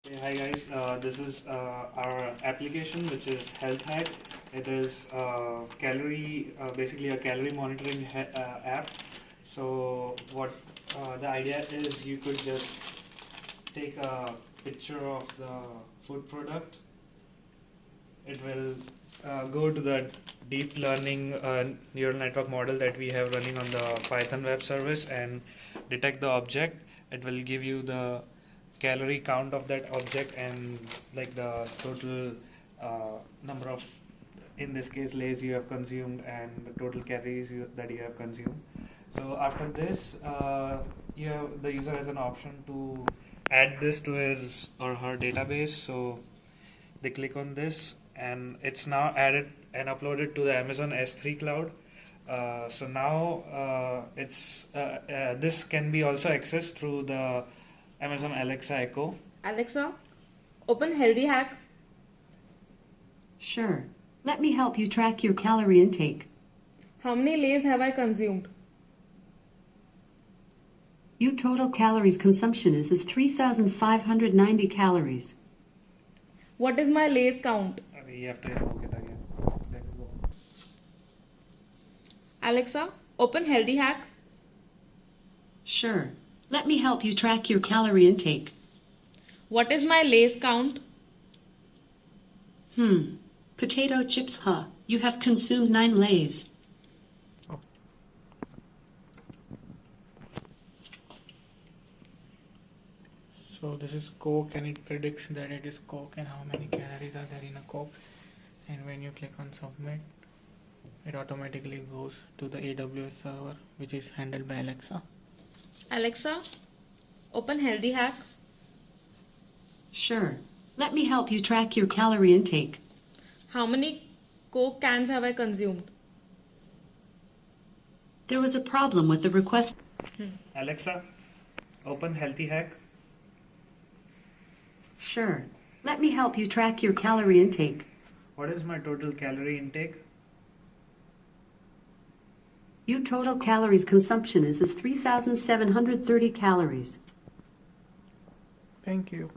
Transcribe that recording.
Hey, hi guys, this is our application which is Health Hack. It is calorie, basically a calorie monitoring app. So what the idea is, you could just take a picture of the food product. It will go to the deep learning neural network model that we have running on the Python web service and detect the object. It will give you the calorie count of that object and like the total number of, in this case, Lays you have consumed and the total calories that you have consumed. So after this, the user has an option to add this to his or her database. So they click on this and it's now added and uploaded to the Amazon S3 cloud. So now this can be also accessed through the Amazon Alexa Echo. Alexa, open Healthy Hack. Sure. Let me help you track your calorie intake. How many Lays have I consumed? Your total calories consumption is 3,590 calories. What is my Lays count? You have to invoke it again. Let it go. Alexa, open Healthy Hack. Sure. Let me help you track your calorie intake. What is my Lays count? Potato chips, huh? You have consumed 9 Lays. So this is Coke and it predicts that it is Coke and how many calories are there in a Coke, and when you click on submit, it automatically goes to the AWS server which is handled by Alexa. Alexa, open Healthy Hack. Sure. Let me help you track your calorie intake. How many Coke cans have I consumed? There was a problem with the request. Alexa, open Healthy Hack. Sure. Let me help you track your calorie intake. What is my total calorie intake? Your total calories consumption is 3,730 calories. Thank you.